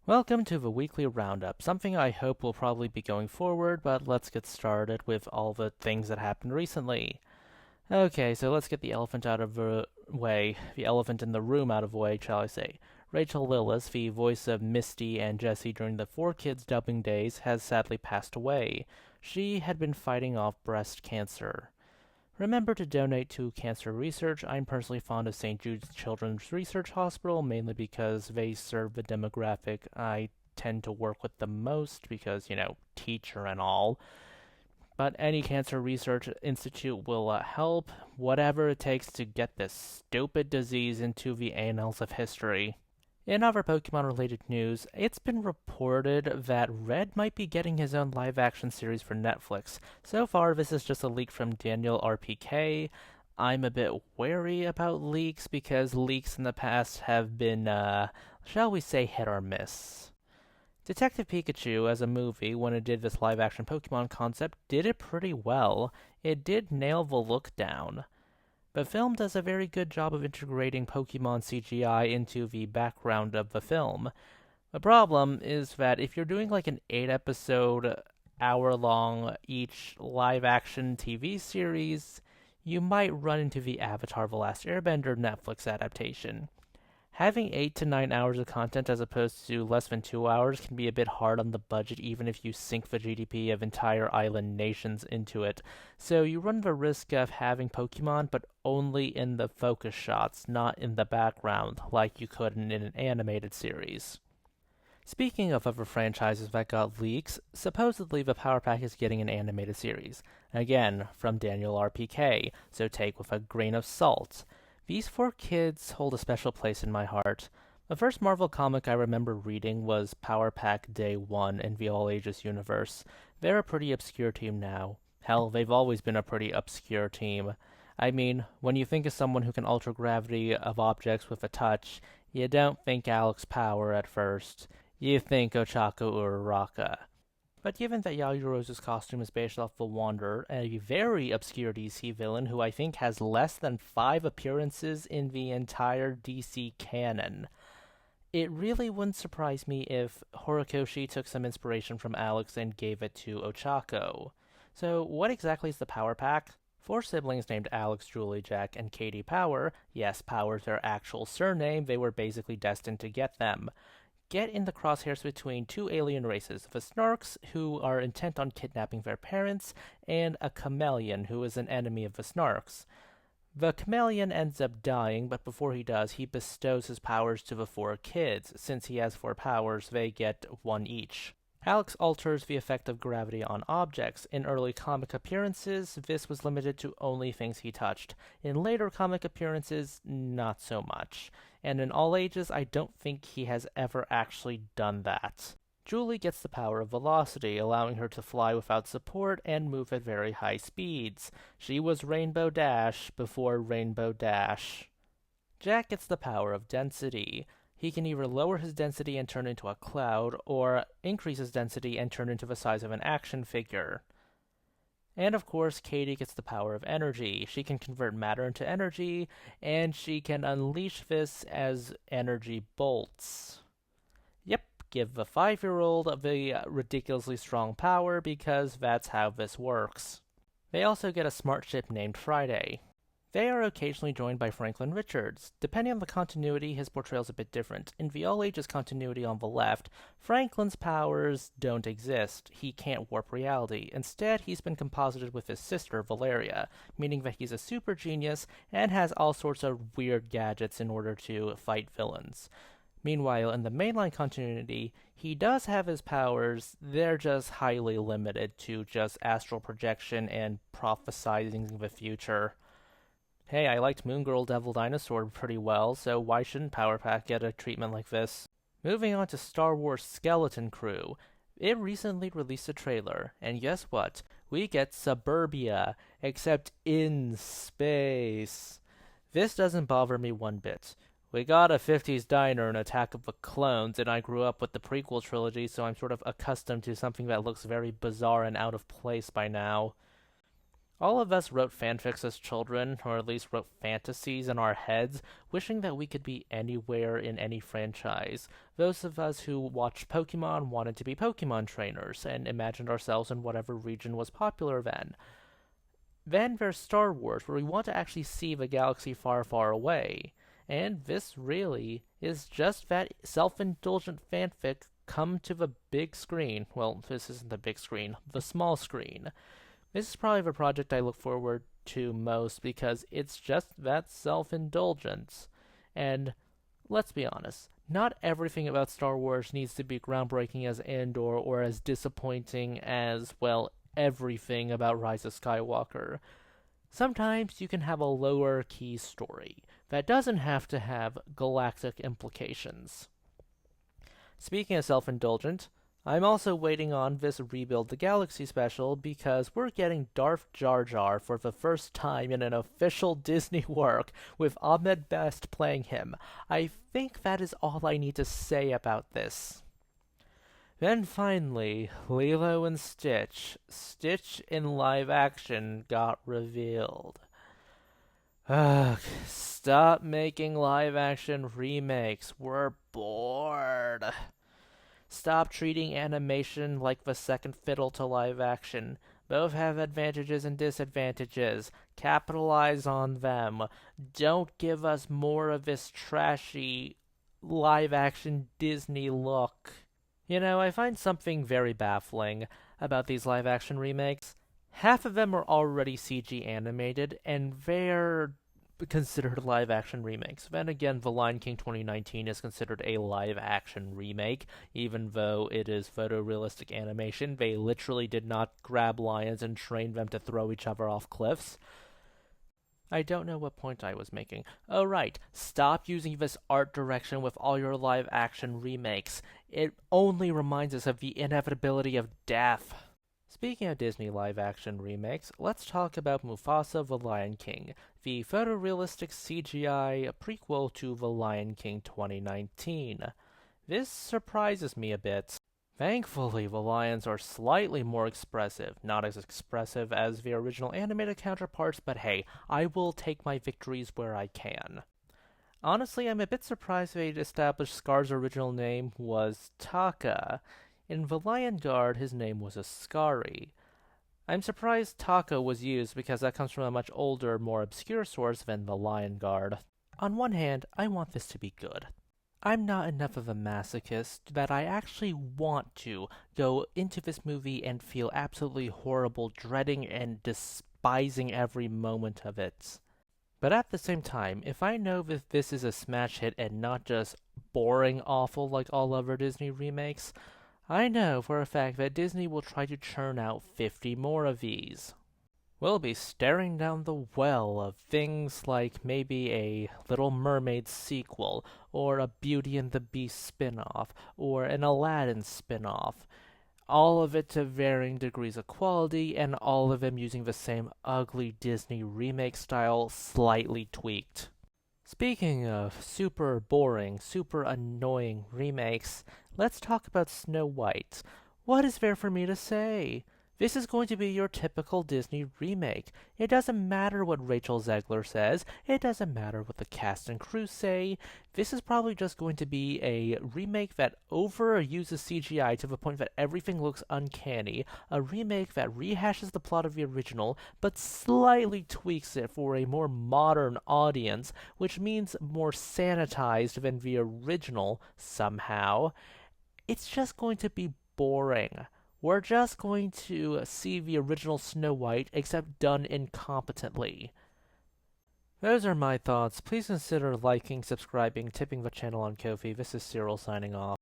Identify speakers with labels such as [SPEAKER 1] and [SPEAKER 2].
[SPEAKER 1] Welcome to the weekly roundup, something I hope will probably be going forward, but let's get started with all the things that happened recently. Okay, so let's get the elephant out of the way, the elephant in the room out of the way, shall I say. Rachel Lillis, the voice of Misty and Jessie during the Four Kids dubbing days, has sadly passed away. She had been fighting off breast cancer. Remember to donate to cancer research. I'm personally fond of St. Jude's Children's Research Hospital, mainly because they serve the demographic I tend to work with the most because, teacher and all. But any cancer research institute will help, whatever it takes to get this stupid disease into the annals of history. In other Pokemon related news, it's been reported that Red might be getting his own live action series for Netflix. So far, this is just a leak from Daniel RPK. I'm a bit wary about leaks because leaks in the past have been, shall we say, hit or miss. Detective Pikachu, as a movie, when it did this live action Pokemon concept, did it pretty well. It did nail the look down. The film does a very good job of integrating Pokemon CGI into the background of the film. The problem is that if you're doing like an 8 episode, hour long each live action TV series, you might run into the Avatar The Last Airbender Netflix adaptation. Having 8 to 9 hours of content as opposed to less than 2 hours can be a bit hard on the budget even if you sink the GDP of entire island nations into it. So you run the risk of having Pokemon but only in the focus shots, not in the background, like you could in an animated series. Speaking of other franchises that got leaks, supposedly the Power Pack is getting an animated series. Again, from Daniel RPK, so take with a grain of salt. These four kids hold a special place in my heart. The first Marvel comic I remember reading was Power Pack Day 1 in the All Ages universe. They're a pretty obscure team now. Hell, they've always been a pretty obscure team. I mean, when you think of someone who can alter gravity of objects with a touch, you don't think Alex Power at first. You think Ochako Uraraka. But given that Yaoyoro's costume is based off the Wanderer, a very obscure DC villain who I think has less than 5 appearances in the entire DC canon, it really wouldn't surprise me if Horikoshi took some inspiration from Alex and gave it to Ochako. So, what exactly is the Power Pack? Four siblings named Alex, Julie, Jack, and Katie Power. Yes, Power's their actual surname, they were basically destined to get them. Get in the crosshairs between two alien races, the Snarks, who are intent on kidnapping their parents, and a chameleon, who is an enemy of the Snarks. The chameleon ends up dying, but before he does, he bestows his powers to the four kids. Since he has four powers, they get one each. Alex alters the effect of gravity on objects. In early comic appearances, this was limited to only things he touched. In later comic appearances, not so much. And in All Ages, I don't think he has ever actually done that. Julie gets the power of velocity, allowing her to fly without support and move at very high speeds. She was Rainbow Dash before Rainbow Dash. Jack gets the power of density. He can either lower his density and turn into a cloud, or increase his density and turn into the size of an action figure. And of course, Katie gets the power of energy. She can convert matter into energy, and she can unleash this as energy bolts. Yep, give the 5-year-old the ridiculously strong power because that's how this works. They also get a smart ship named Friday. They are occasionally joined by Franklin Richards. Depending on the continuity, his portrayal is a bit different. In the All Ages continuity on the left, Franklin's powers don't exist. He can't warp reality. Instead, he's been composited with his sister, Valeria, meaning that he's a super genius and has all sorts of weird gadgets in order to fight villains. Meanwhile, in the mainline continuity, he does have his powers, they're just highly limited to just astral projection and prophesizing the future. Hey, I liked Moon Girl Devil Dinosaur pretty well, so why shouldn't Power Pack get a treatment like this? Moving on to Star Wars Skeleton Crew. It recently released a trailer, and guess what? We get Suburbia, except in space. This doesn't bother me one bit. We got a 50s diner in Attack of the Clones, and I grew up with the prequel trilogy, so I'm sort of accustomed to something that looks very bizarre and out of place by now. All of us wrote fanfics as children, or at least wrote fantasies in our heads, wishing that we could be anywhere in any franchise. Those of us who watched Pokemon wanted to be Pokemon trainers, and imagined ourselves in whatever region was popular then. Then there's Star Wars, where we want to actually see the galaxy far, far away. And this really is just that self-indulgent fanfic come to the big screen. Well, this isn't the big screen, the small screen. This is probably the project I look forward to most because it's just that self-indulgence. And let's be honest, not everything about Star Wars needs to be groundbreaking as Andor or as disappointing as, well, everything about Rise of Skywalker. Sometimes you can have a lower key story that doesn't have to have galactic implications. Speaking of self-indulgent, I'm also waiting on this Rebuild the Galaxy special because we're getting Darth Jar Jar for the first time in an official Disney work with Ahmed Best playing him. I think that is all I need to say about this. Then finally, Lilo and Stitch. Stitch in live action got revealed. Ugh, stop making live action remakes. We're bored. Stop treating animation like the second fiddle to live action. Both have advantages and disadvantages. Capitalize on them. Don't give us more of this trashy live action Disney look. You know, I find something very baffling about these live action remakes. Half of them are already CG animated, and they're considered live action remakes. Then again, The Lion King 2019 is considered a live action remake, even though it is photorealistic animation. They literally did not grab lions and train them to throw each other off cliffs. I don't know what point I was making. Oh, right. Stop using this art direction with all your live action remakes. It only reminds us of the inevitability of death. Speaking of Disney live action remakes, let's talk about Mufasa the Lion King, the photorealistic CGI prequel to The Lion King 2019. This surprises me a bit. Thankfully, the lions are slightly more expressive, not as expressive as the original animated counterparts, but hey, I will take my victories where I can. Honestly, I'm a bit surprised they'd established Scar's original name was Taka. In The Lion Guard, his name was Ascari. I'm surprised Taka was used because that comes from a much older, more obscure source than The Lion Guard. On one hand, I want this to be good. I'm not enough of a masochist that I actually want to go into this movie and feel absolutely horrible, dreading and despising every moment of it. But at the same time, if I know that this is a smash hit and not just boring awful like all other Disney remakes, I know for a fact that Disney will try to churn out 50 more of these. We'll be staring down the well of things like maybe a Little Mermaid sequel, or a Beauty and the Beast spin-off, or an Aladdin spin-off. All of it to varying degrees of quality, and all of them using the same ugly Disney remake style, slightly tweaked. Speaking of super boring, super annoying remakes, let's talk about Snow White. What is there for me to say? This is going to be your typical Disney remake. It doesn't matter what Rachel Zegler says. It doesn't matter what the cast and crew say. This is probably just going to be a remake that overuses CGI to the point that everything looks uncanny. A remake that rehashes the plot of the original, but slightly tweaks it for a more modern audience, which means more sanitized than the original somehow. It's just going to be boring. We're just going to see the original Snow White, except done incompetently. Those are my thoughts. Please consider liking, subscribing, tipping the channel on Ko-fi. This is Cyril signing off.